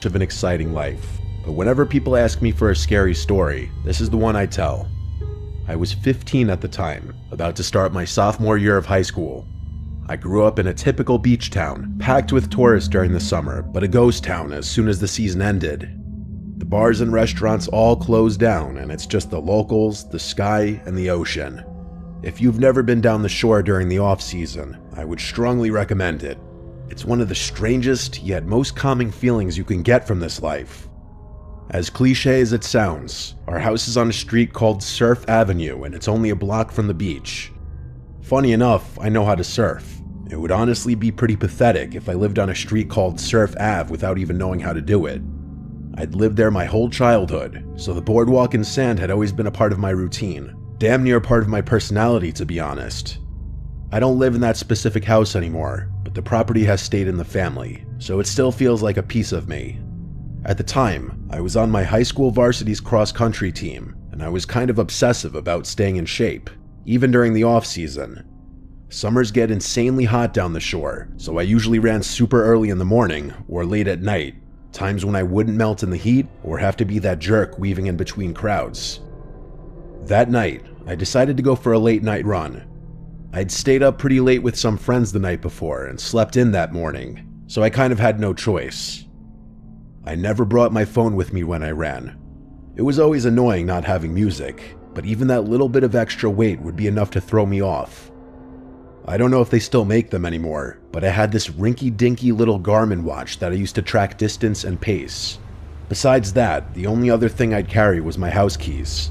much of an exciting life, but whenever people ask me for a scary story, this is the one I tell. I was 15 at the time, about to start my sophomore year of high school. I grew up in a typical beach town, packed with tourists during the summer, but a ghost town as soon as the season ended. The bars and restaurants all closed down, and it's just the locals, the sky, and the ocean. If you've never been down the shore during the off-season, I would strongly recommend it. It's one of the strangest, yet most calming feelings you can get from this life. As cliche as it sounds, our house is on a street called Surf Avenue, and it's only a block from the beach. Funny enough, I know how to surf. It would honestly be pretty pathetic if I lived on a street called Surf Ave without even knowing how to do it. I'd lived there my whole childhood, so the boardwalk and sand had always been a part of my routine. Damn near part of my personality, to be honest. I don't live in that specific house anymore, but the property has stayed in the family, so it still feels like a piece of me. At the time, I was on my high school varsity's cross-country team, and I was kind of obsessive about staying in shape, even during the off-season. Summers get insanely hot down the shore, so I usually ran super early in the morning or late at night, times when I wouldn't melt in the heat or have to be that jerk weaving in between crowds. That night, I decided to go for a late night run. I'd stayed up pretty late with some friends the night before and slept in that morning, so I kind of had no choice. I never brought my phone with me when I ran. It was always annoying not having music, but even that little bit of extra weight would be enough to throw me off. I don't know if they still make them anymore, but I had this rinky-dinky little Garmin watch that I used to track distance and pace. Besides that, the only other thing I'd carry was my house keys.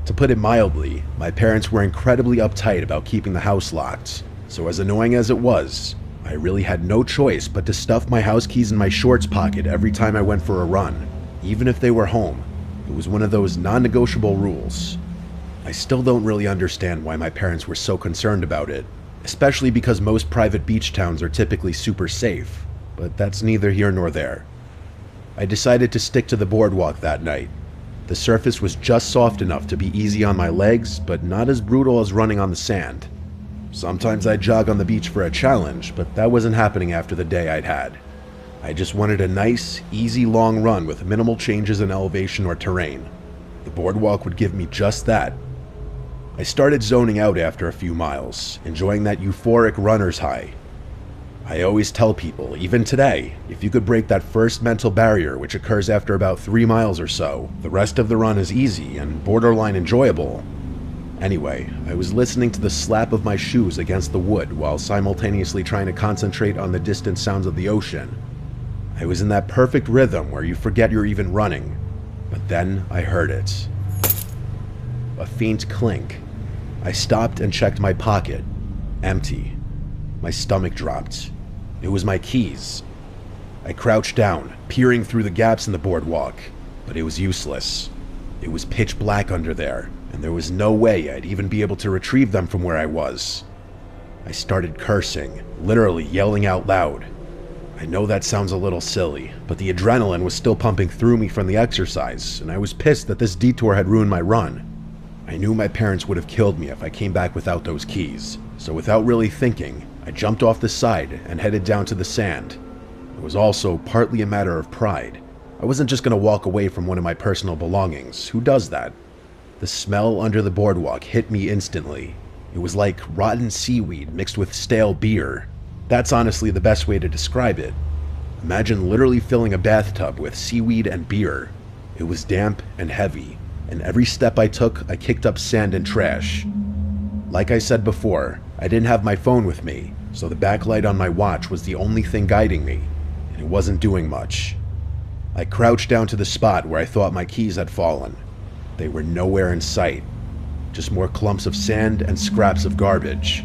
To put it mildly, my parents were incredibly uptight about keeping the house locked, so as annoying as it was, I really had no choice but to stuff my house keys in my shorts pocket every time I went for a run, even if they were home. It was one of those non-negotiable rules. I still don't really understand why my parents were so concerned about it, especially because most private beach towns are typically super safe, but that's neither here nor there. I decided to stick to the boardwalk that night. The surface was just soft enough to be easy on my legs, but not as brutal as running on the sand. Sometimes I'd jog on the beach for a challenge, but that wasn't happening after the day I'd had. I just wanted a nice, easy long run with minimal changes in elevation or terrain. The boardwalk would give me just that. I started zoning out after a few miles, enjoying that euphoric runner's high. I always tell people, even today, if you could break that first mental barrier which occurs after about 3 miles or so, the rest of the run is easy and borderline enjoyable. Anyway, I was listening to the slap of my shoes against the wood while simultaneously trying to concentrate on the distant sounds of the ocean. I was in that perfect rhythm where you forget you're even running, but then I heard it. A faint clink. I stopped and checked my pocket. Empty. My stomach dropped. It was my keys. I crouched down, peering through the gaps in the boardwalk, but it was useless. It was pitch black under there, and there was no way I'd even be able to retrieve them from where I was. I started cursing, literally yelling out loud. I know that sounds a little silly, but the adrenaline was still pumping through me from the exercise, and I was pissed that this detour had ruined my run. I knew my parents would have killed me if I came back without those keys, so without really thinking, I jumped off the side and headed down to the sand. It was also partly a matter of pride. I wasn't just going to walk away from one of my personal belongings. Who does that? The smell under the boardwalk hit me instantly. It was like rotten seaweed mixed with stale beer. That's honestly the best way to describe it. Imagine literally filling a bathtub with seaweed and beer. It was damp and heavy, and every step I took, I kicked up sand and trash. Like I said before, I didn't have my phone with me, so the backlight on my watch was the only thing guiding me, and it wasn't doing much. I crouched down to the spot where I thought my keys had fallen. They were nowhere in sight, just more clumps of sand and scraps of garbage.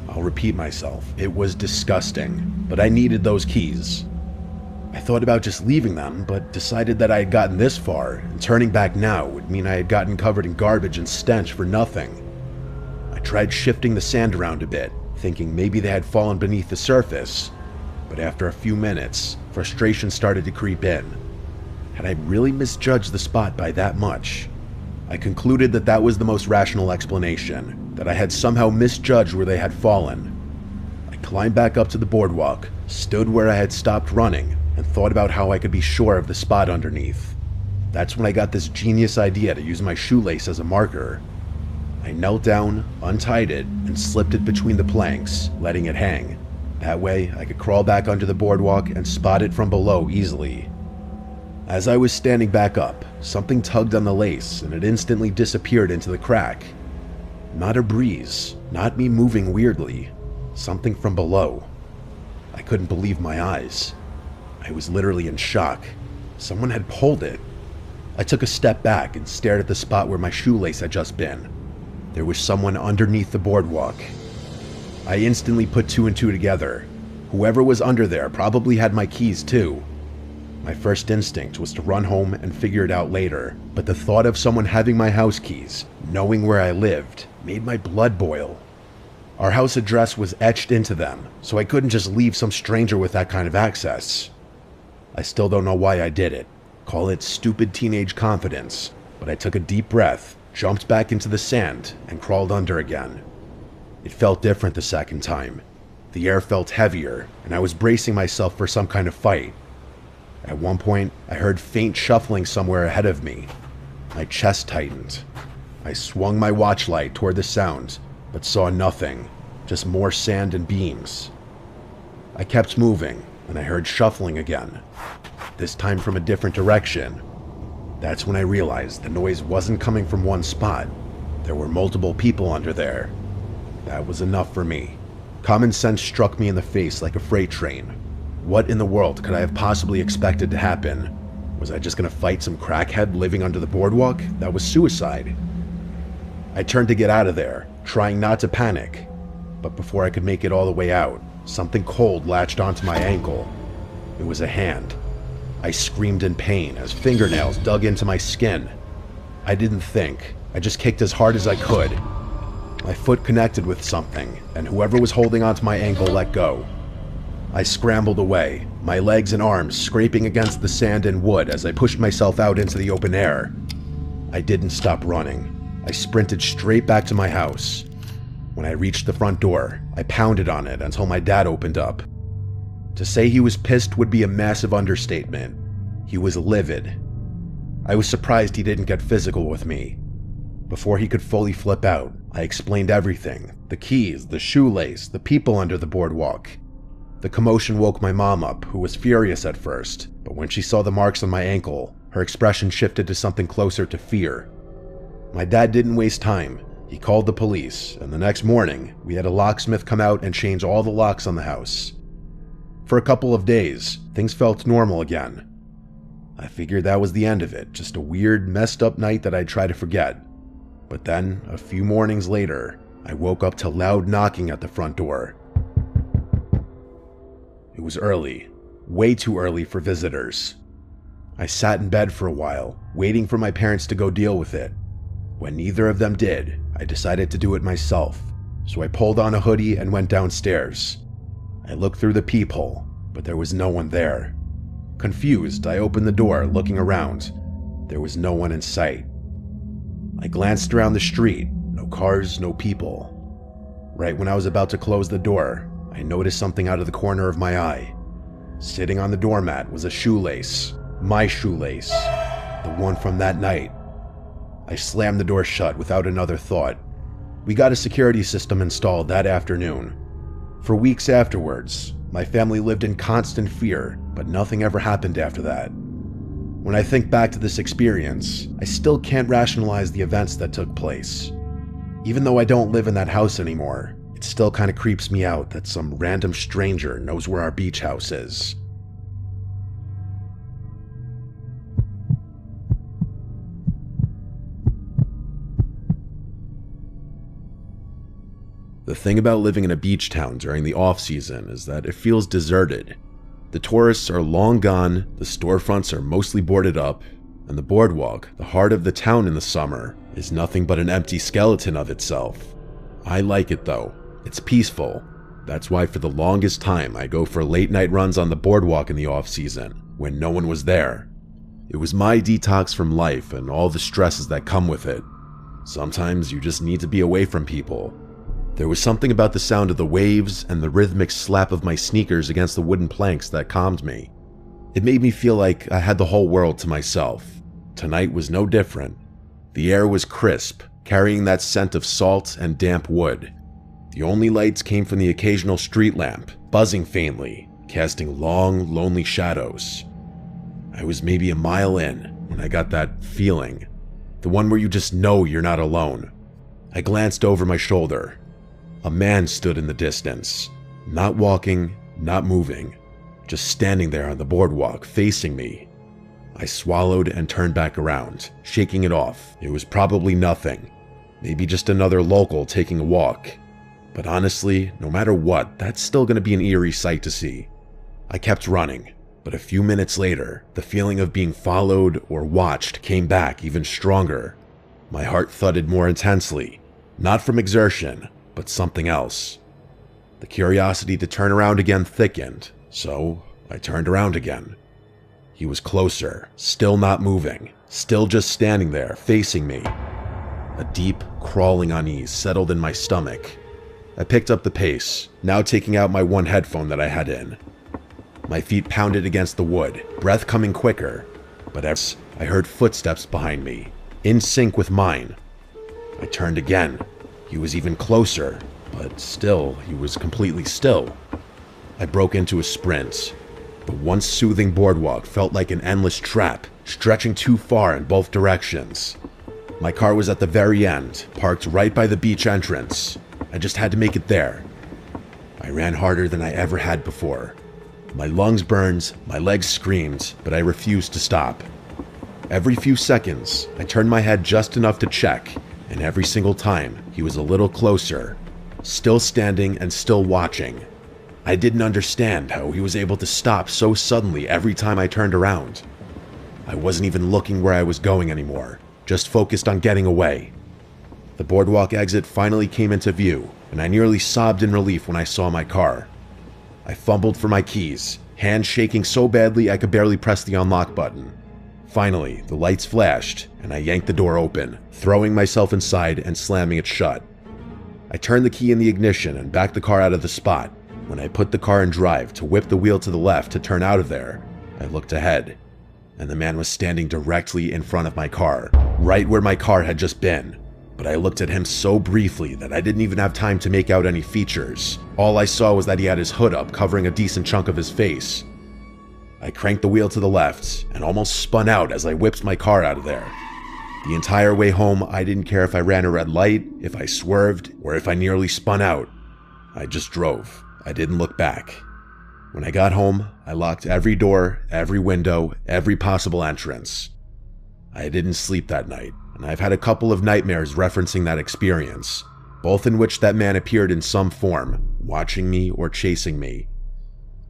I'll repeat myself, it was disgusting, but I needed those keys. I thought about just leaving them, but decided that I had gotten this far, and turning back now would mean I had gotten covered in garbage and stench for nothing. I tried shifting the sand around a bit, thinking maybe they had fallen beneath the surface, but after a few minutes, frustration started to creep in. Had I really misjudged the spot by that much? I concluded that that was the most rational explanation, that I had somehow misjudged where they had fallen. I climbed back up to the boardwalk, stood where I had stopped running, and thought about how I could be sure of the spot underneath. That's when I got this genius idea to use my shoelace as a marker. I knelt down, untied it, and slipped it between the planks, letting it hang. That way, I could crawl back under the boardwalk and spot it from below easily. As I was standing back up, something tugged on the lace and it instantly disappeared into the crack. Not a breeze, not me moving weirdly, something from below. I couldn't believe my eyes. I was literally in shock. Someone had pulled it. I took a step back and stared at the spot where my shoelace had just been. There was someone underneath the boardwalk. I instantly put two and two together. Whoever was under there probably had my keys too. My first instinct was to run home and figure it out later, but the thought of someone having my house keys, knowing where I lived, made my blood boil. Our house address was etched into them, so I couldn't just leave some stranger with that kind of access. I still don't know why I did it. Call it stupid teenage confidence, but I took a deep breath, jumped back into the sand, and crawled under again. It felt different the second time. The air felt heavier, and I was bracing myself for some kind of fight. At one point, I heard faint shuffling somewhere ahead of me. My chest tightened. I swung my watch light toward the sound, but saw nothing, just more sand and beams. I kept moving, and I heard shuffling again, this time from a different direction. That's when I realized the noise wasn't coming from one spot. There were multiple people under there. That was enough for me. Common sense struck me in the face like a freight train. What in the world could I have possibly expected to happen? Was I just gonna fight some crackhead living under the boardwalk? That was suicide. I turned to get out of there, trying not to panic. But before I could make it all the way out, something cold latched onto my ankle. It was a hand. I screamed in pain as fingernails dug into my skin. I didn't think. I just kicked as hard as I could. My foot connected with something, and whoever was holding onto my ankle let go. I scrambled away, my legs and arms scraping against the sand and wood as I pushed myself out into the open air. I didn't stop running. I sprinted straight back to my house. When I reached the front door, I pounded on it until my dad opened up. To say he was pissed would be a massive understatement. He was livid. I was surprised he didn't get physical with me. Before he could fully flip out, I explained everything. The keys, the shoelace, the people under the boardwalk. The commotion woke my mom up, who was furious at first, but when she saw the marks on my ankle, her expression shifted to something closer to fear. My dad didn't waste time. He called the police, and the next morning, we had a locksmith come out and change all the locks on the house. For a couple of days, things felt normal again. I figured that was the end of it, just a weird, messed up night that I'd try to forget. But then, a few mornings later, I woke up to loud knocking at the front door. It was early, way too early for visitors. I sat in bed for a while, waiting for my parents to go deal with it. When neither of them did, I decided to do it myself, so I pulled on a hoodie and went downstairs. I looked through the peephole, but there was no one there. Confused, I opened the door, looking around. There was no one in sight. I glanced around the street, no cars, no people. Right when I was about to close the door, I noticed something out of the corner of my eye. Sitting on the doormat was a shoelace. My shoelace. The one from that night. I slammed the door shut without another thought. We got a security system installed that afternoon. For weeks afterwards, my family lived in constant fear, but nothing ever happened after that. When I think back to this experience, I still can't rationalize the events that took place. Even though I don't live in that house anymore, it still kind of creeps me out that some random stranger knows where our beach house is. The thing about living in a beach town during the off-season is that it feels deserted. The tourists are long gone, the storefronts are mostly boarded up, and the boardwalk, the heart of the town in the summer, is nothing but an empty skeleton of itself. I like it though. It's peaceful. That's why for the longest time I go for late night runs on the boardwalk in the off-season, when no one was there. It was my detox from life and all the stresses that come with it. Sometimes you just need to be away from people. There was something about the sound of the waves and the rhythmic slap of my sneakers against the wooden planks that calmed me. It made me feel like I had the whole world to myself. Tonight was no different. The air was crisp, carrying that scent of salt and damp wood. The only lights came from the occasional street lamp, buzzing faintly, casting long, lonely shadows. I was maybe a mile in when I got that feeling, the one where you just know you're not alone. I glanced over my shoulder. A man stood in the distance, not walking, not moving, just standing there on the boardwalk facing me. I swallowed and turned back around, shaking it off. It was probably nothing, maybe just another local taking a walk. But honestly, no matter what, that's still going to be an eerie sight to see. I kept running, but a few minutes later, the feeling of being followed or watched came back even stronger. My heart thudded more intensely, not from exertion, but something else. The curiosity to turn around again thickened, so I turned around again. He was closer, still not moving, still just standing there, facing me. A deep, crawling unease settled in my stomach. I picked up the pace, now taking out my one headphone that I had in. My feet pounded against the wood, breath coming quicker, but as I heard footsteps behind me, in sync with mine. I turned again. He was even closer, but still, he was completely still. I broke into a sprint. The once soothing boardwalk felt like an endless trap, stretching too far in both directions. My car was at the very end, parked right by the beach entrance. I just had to make it there. I ran harder than I ever had before. My lungs burned, my legs screamed, but I refused to stop. Every few seconds, I turned my head just enough to check, and every single time, he was a little closer, still standing and still watching. I didn't understand how he was able to stop so suddenly every time I turned around. I wasn't even looking where I was going anymore, just focused on getting away. The boardwalk exit finally came into view, and I nearly sobbed in relief when I saw my car. I fumbled for my keys, hands shaking so badly I could barely press the unlock button. Finally, the lights flashed, and I yanked the door open, throwing myself inside and slamming it shut. I turned the key in the ignition and backed the car out of the spot. When I put the car in drive to whip the wheel to the left to turn out of there, I looked ahead, and the man was standing directly in front of my car, right where my car had just been. But I looked at him so briefly that I didn't even have time to make out any features. All I saw was that he had his hood up, covering a decent chunk of his face. I cranked the wheel to the left and almost spun out as I whipped my car out of there. The entire way home, I didn't care if I ran a red light, if I swerved, or if I nearly spun out. I just drove. I didn't look back. When I got home, I locked every door, every window, every possible entrance. I didn't sleep that night, and I've had a couple of nightmares referencing that experience, both in which that man appeared in some form, watching me or chasing me.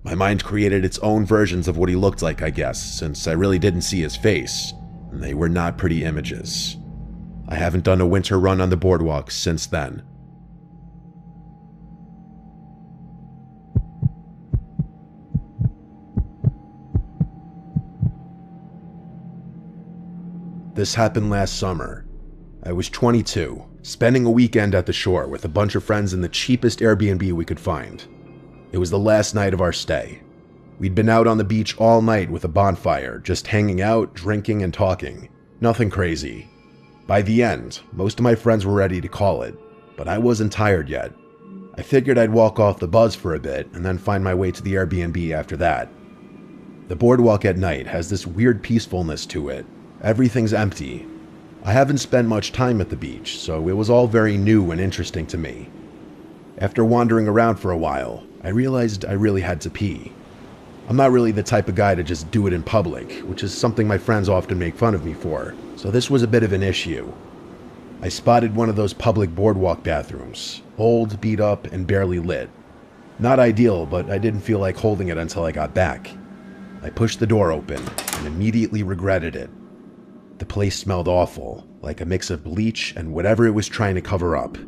My mind created its own versions of what he looked like, I guess, since I really didn't see his face, and they were not pretty images. I haven't done a winter run on the boardwalk since then. This happened last summer. I was 22, spending a weekend at the shore with a bunch of friends in the cheapest Airbnb we could find. It was the last night of our stay. We'd been out on the beach all night with a bonfire, just hanging out, drinking, and talking. Nothing crazy. By the end, most of my friends were ready to call it, but I wasn't tired yet. I figured I'd walk off the buzz for a bit and then find my way to the Airbnb after that. The boardwalk at night has this weird peacefulness to it. Everything's empty. I haven't spent much time at the beach, so it was all very new and interesting to me. After wandering around for a while, I realized I really had to pee. I'm not really the type of guy to just do it in public, which is something my friends often make fun of me for, so this was a bit of an issue. I spotted one of those public boardwalk bathrooms, old, beat up, and barely lit. Not ideal, but I didn't feel like holding it until I got back. I pushed the door open and immediately regretted it. The place smelled awful, like a mix of bleach and whatever it was trying to cover up.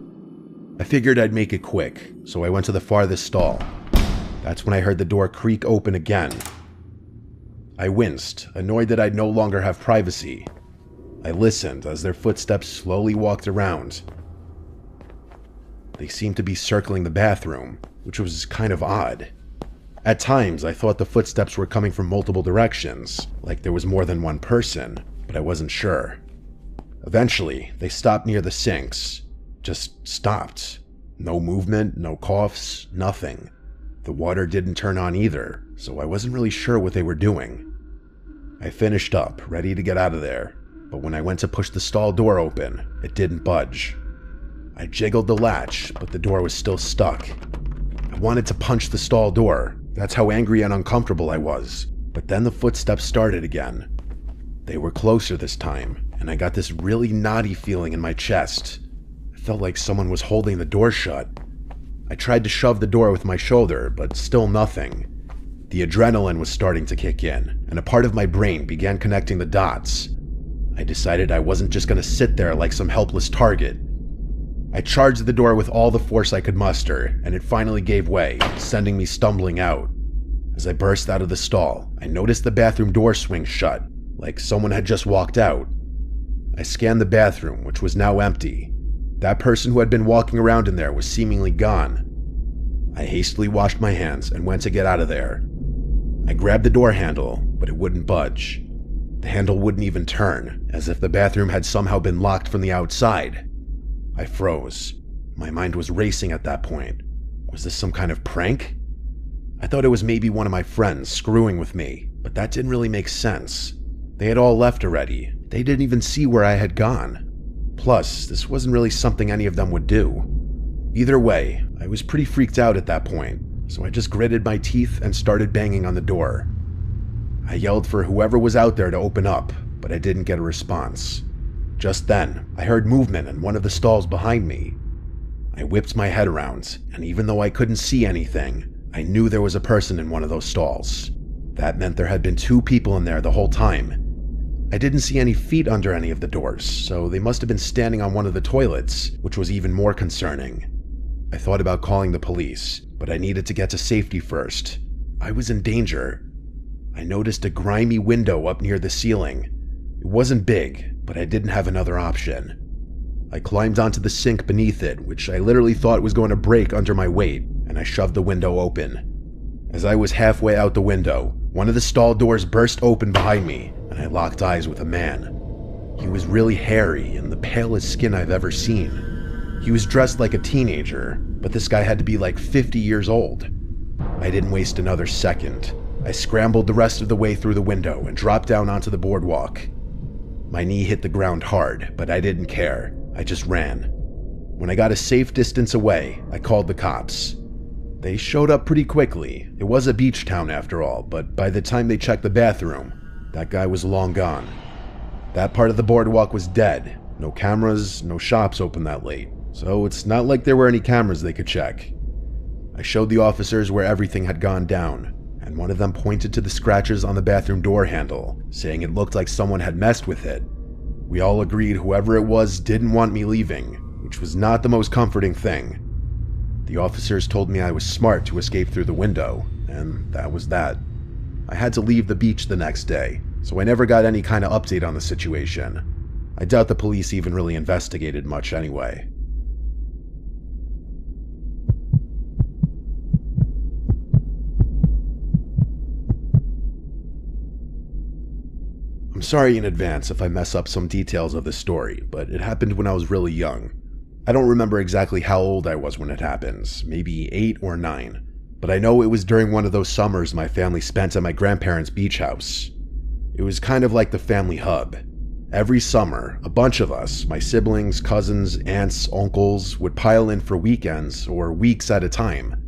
I figured I'd make it quick, so I went to the farthest stall. That's when I heard the door creak open again. I winced, annoyed that I'd no longer have privacy. I listened as their footsteps slowly walked around. They seemed to be circling the bathroom, which was kind of odd. At times, I thought the footsteps were coming from multiple directions, like there was more than one person, but I wasn't sure. Eventually, they stopped near the sinks. Just stopped. No movement, no coughs, nothing. The water didn't turn on either, so I wasn't really sure what they were doing. I finished up, ready to get out of there, but when I went to push the stall door open, it didn't budge. I jiggled the latch, but the door was still stuck. I wanted to punch the stall door. That's how angry and uncomfortable I was. But then the footsteps started again. They were closer this time, and I got this really knotty feeling in my chest. I felt like someone was holding the door shut. I tried to shove the door with my shoulder, but still nothing. The adrenaline was starting to kick in, and a part of my brain began connecting the dots. I decided I wasn't just going to sit there like some helpless target. I charged the door with all the force I could muster, and it finally gave way, sending me stumbling out. As I burst out of the stall, I noticed the bathroom door swing shut, like someone had just walked out. I scanned the bathroom, which was now empty. That person who had been walking around in there was seemingly gone. I hastily washed my hands and went to get out of there. I grabbed the door handle, but it wouldn't budge. The handle wouldn't even turn, as if the bathroom had somehow been locked from the outside. I froze. My mind was racing at that point. Was this some kind of prank? I thought it was maybe one of my friends screwing with me, but that didn't really make sense. They had all left already. They didn't even see where I had gone. Plus, this wasn't really something any of them would do. Either way, I was pretty freaked out at that point, so I just gritted my teeth and started banging on the door. I yelled for whoever was out there to open up, but I didn't get a response. Just then, I heard movement in one of the stalls behind me. I whipped my head around, and even though I couldn't see anything, I knew there was a person in one of those stalls. That meant there had been 2 people in there the whole time. I didn't see any feet under any of the doors, so they must have been standing on one of the toilets, which was even more concerning. I thought about calling the police, but I needed to get to safety first. I was in danger. I noticed a grimy window up near the ceiling. It wasn't big, but I didn't have another option. I climbed onto the sink beneath it, which I literally thought was going to break under my weight, and I shoved the window open. As I was halfway out the window, one of the stall doors burst open behind me, and I locked eyes with a man. He was really hairy and the palest skin I've ever seen. He was dressed like a teenager, but this guy had to be like 50 years old. I didn't waste another second. I scrambled the rest of the way through the window and dropped down onto the boardwalk. My knee hit the ground hard, but I didn't care. I just ran. When I got a safe distance away, I called the cops. They showed up pretty quickly. It was a beach town after all, but by the time they checked the bathroom, that guy was long gone. That part of the boardwalk was dead. No cameras, no shops open that late, so it's not like there were any cameras they could check. I showed the officers where everything had gone down, and one of them pointed to the scratches on the bathroom door handle, saying it looked like someone had messed with it. We all agreed whoever it was didn't want me leaving, which was not the most comforting thing. The officers told me I was smart to escape through the window, and that was that. I had to leave the beach the next day, so I never got any kind of update on the situation. I doubt the police even really investigated much anyway. I'm sorry in advance if I mess up some details of this story, but it happened when I was really young. I don't remember exactly how old I was when it happened, maybe 8 or 9, but I know it was during one of those summers my family spent at my grandparents' beach house. It was kind of like the family hub. Every summer, a bunch of us, my siblings, cousins, aunts, uncles, would pile in for weekends or weeks at a time.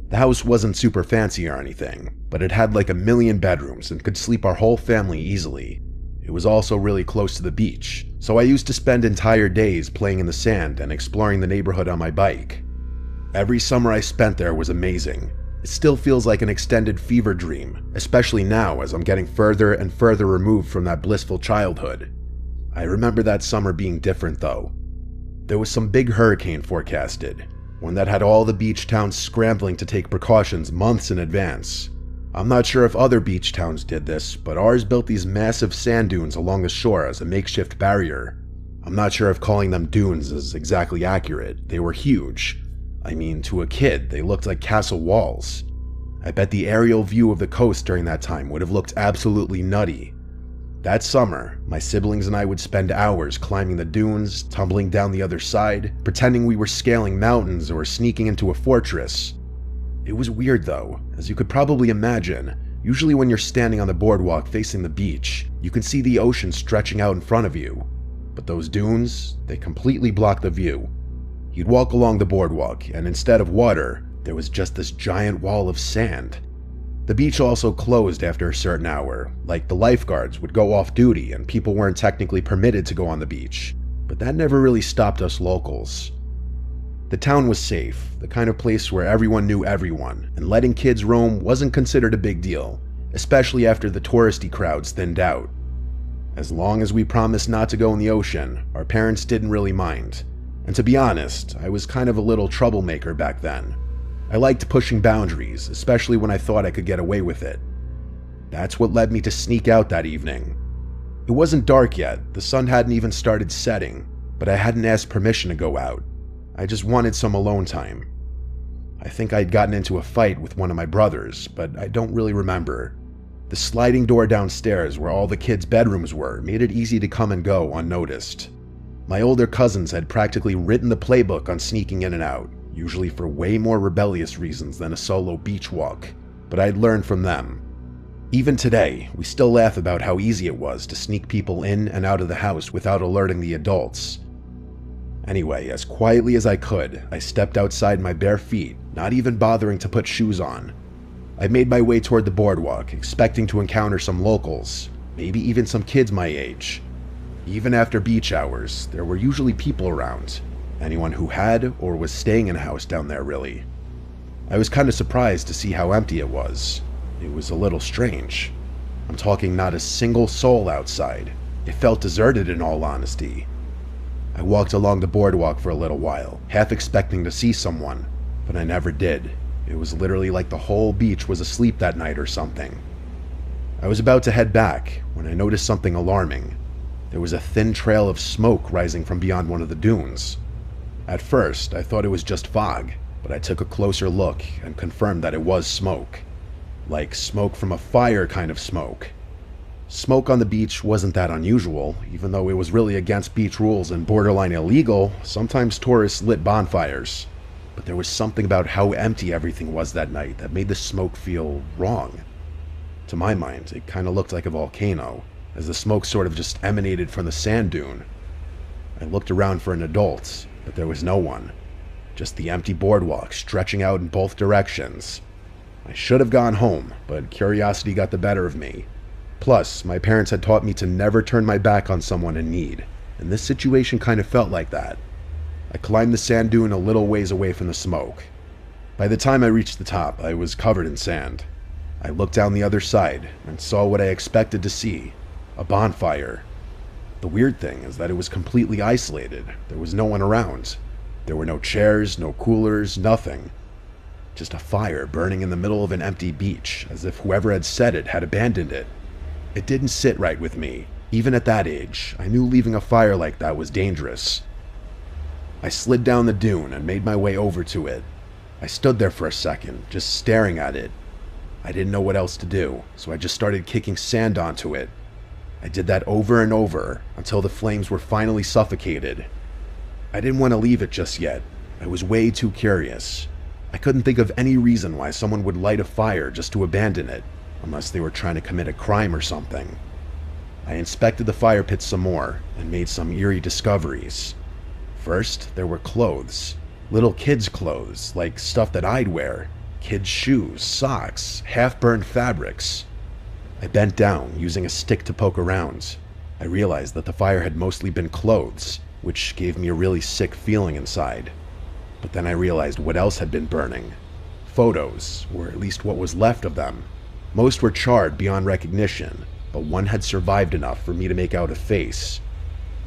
The house wasn't super fancy or anything, but it had like 1,000,000 bedrooms and could sleep our whole family easily. It was also really close to the beach, so I used to spend entire days playing in the sand and exploring the neighborhood on my bike. Every summer I spent there was amazing. It still feels like an extended fever dream, especially now as I'm getting further and further removed from that blissful childhood. I remember that summer being different though. There was some big hurricane forecasted, one that had all the beach towns scrambling to take precautions months in advance. I'm not sure if other beach towns did this, but ours built these massive sand dunes along the shore as a makeshift barrier. I'm not sure if calling them dunes is exactly accurate. They were huge. I mean, to a kid, they looked like castle walls. I bet the aerial view of the coast during that time would have looked absolutely nutty. That summer, my siblings and I would spend hours climbing the dunes, tumbling down the other side, pretending we were scaling mountains or sneaking into a fortress. It was weird though, as you could probably imagine. Usually when you're standing on the boardwalk facing the beach, you can see the ocean stretching out in front of you. But those dunes, they completely block the view. You'd walk along the boardwalk, and instead of water, there was just this giant wall of sand. The beach also closed after a certain hour, like the lifeguards would go off duty and people weren't technically permitted to go on the beach. But that never really stopped us locals. The town was safe, the kind of place where everyone knew everyone, and letting kids roam wasn't considered a big deal, especially after the touristy crowds thinned out. As long as we promised not to go in the ocean, our parents didn't really mind. And to be honest, I was kind of a little troublemaker back then. I liked pushing boundaries, especially when I thought I could get away with it. That's what led me to sneak out that evening. It wasn't dark yet, the sun hadn't even started setting, but I hadn't asked permission to go out. I just wanted some alone time. I think I'd gotten into a fight with one of my brothers, but I don't really remember. The sliding door downstairs where all the kids' bedrooms were made it easy to come and go unnoticed. My older cousins had practically written the playbook on sneaking in and out, usually for way more rebellious reasons than a solo beach walk, but I'd learned from them. Even today, we still laugh about how easy it was to sneak people in and out of the house without alerting the adults. Anyway, as quietly as I could, I stepped outside my bare feet, not even bothering to put shoes on. I made my way toward the boardwalk, expecting to encounter some locals, maybe even some kids my age. Even after beach hours, there were usually people around. Anyone who had or was staying in a house down there, really. I was kind of surprised to see how empty it was. It was a little strange. I'm talking not a single soul outside. It felt deserted in all honesty. I walked along the boardwalk for a little while, half expecting to see someone, but I never did. It was literally like the whole beach was asleep that night or something. I was about to head back when I noticed something alarming. There was a thin trail of smoke rising from beyond one of the dunes. At first, I thought it was just fog, but I took a closer look and confirmed that it was smoke. Like smoke from a fire kind of smoke. Smoke on the beach wasn't that unusual, even though it was really against beach rules and borderline illegal. Sometimes tourists lit bonfires. But there was something about how empty everything was that night that made the smoke feel wrong. To my mind, it kind of looked like a volcano, as the smoke sort of just emanated from the sand dune. I looked around for an adult, but there was no one. Just the empty boardwalk stretching out in both directions. I should have gone home, but curiosity got the better of me. Plus, my parents had taught me to never turn my back on someone in need, and this situation kind of felt like that. I climbed the sand dune a little ways away from the smoke. By the time I reached the top, I was covered in sand. I looked down the other side and saw what I expected to see, a bonfire. The weird thing is that it was completely isolated. There was no one around. There were no chairs, no coolers, nothing. Just a fire burning in the middle of an empty beach, as if whoever had set it had abandoned it. It didn't sit right with me. Even at that age, I knew leaving a fire like that was dangerous. I slid down the dune and made my way over to it. I stood there for a second, just staring at it. I didn't know what else to do, so I just started kicking sand onto it. I did that over and over until the flames were finally suffocated. I didn't want to leave it just yet. I was way too curious. I couldn't think of any reason why someone would light a fire just to abandon it, unless they were trying to commit a crime or something. I inspected the fire pit some more and made some eerie discoveries. First, there were clothes. Little kids' clothes, like stuff that I'd wear. Kids' shoes, socks, half-burned fabrics. I bent down, using a stick to poke around. I realized that the fire had mostly been clothes, which gave me a really sick feeling inside. But then I realized what else had been burning. Photos, or at least what was left of them. Most were charred beyond recognition, but one had survived enough for me to make out a face.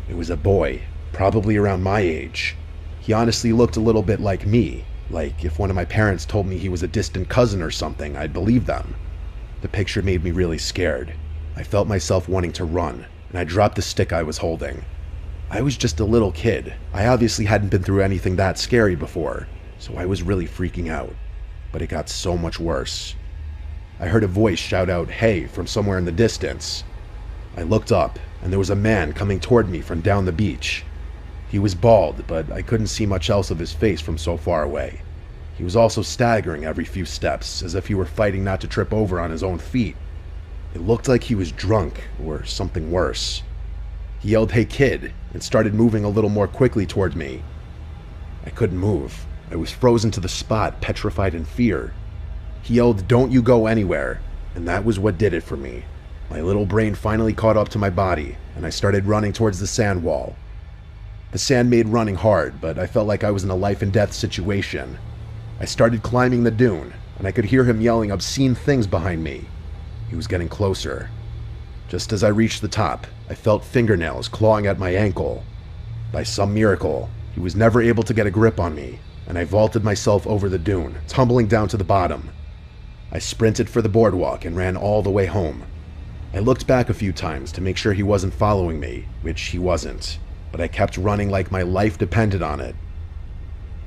It was a boy, probably around my age. He honestly looked a little bit like me, like if one of my parents told me he was a distant cousin or something, I'd believe them. The picture made me really scared. I felt myself wanting to run, and I dropped the stick I was holding. I was just a little kid. I obviously hadn't been through anything that scary before, so I was really freaking out. But it got so much worse. I heard a voice shout out, "Hey," from somewhere in the distance. I looked up, and there was a man coming toward me from down the beach. He was bald, but I couldn't see much else of his face from so far away. He was also staggering every few steps, as if he were fighting not to trip over on his own feet. It looked like he was drunk, or something worse. He yelled, "Hey kid," and started moving a little more quickly toward me. I couldn't move. I was frozen to the spot, petrified in fear. He yelled, "Don't you go anywhere," and that was what did it for me. My little brain finally caught up to my body, and I started running towards the sand wall. The sand made running hard, but I felt like I was in a life and death situation. I started climbing the dune, and I could hear him yelling obscene things behind me. He was getting closer. Just as I reached the top, I felt fingernails clawing at my ankle. By some miracle, he was never able to get a grip on me, and I vaulted myself over the dune, tumbling down to the bottom. I sprinted for the boardwalk and ran all the way home. I looked back a few times to make sure he wasn't following me, which he wasn't, but I kept running like my life depended on it.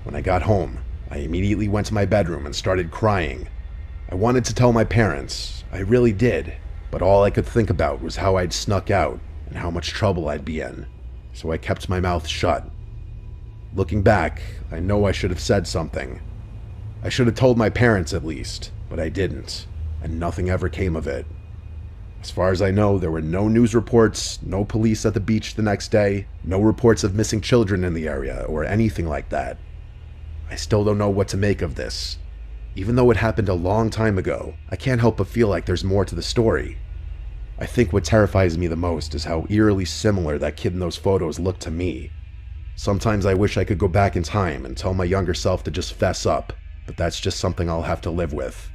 When I got home, I immediately went to my bedroom and started crying. I wanted to tell my parents, I really did, but all I could think about was how I'd snuck out and how much trouble I'd be in, so I kept my mouth shut. Looking back, I know I should have said something. I should have told my parents at least, but I didn't, and nothing ever came of it. As far as I know, there were no news reports, no police at the beach the next day, no reports of missing children in the area, or anything like that. I still don't know what to make of this. Even though it happened a long time ago, I can't help but feel like there's more to the story. I think what terrifies me the most is how eerily similar that kid in those photos looked to me. Sometimes I wish I could go back in time and tell my younger self to just fess up, but that's just something I'll have to live with.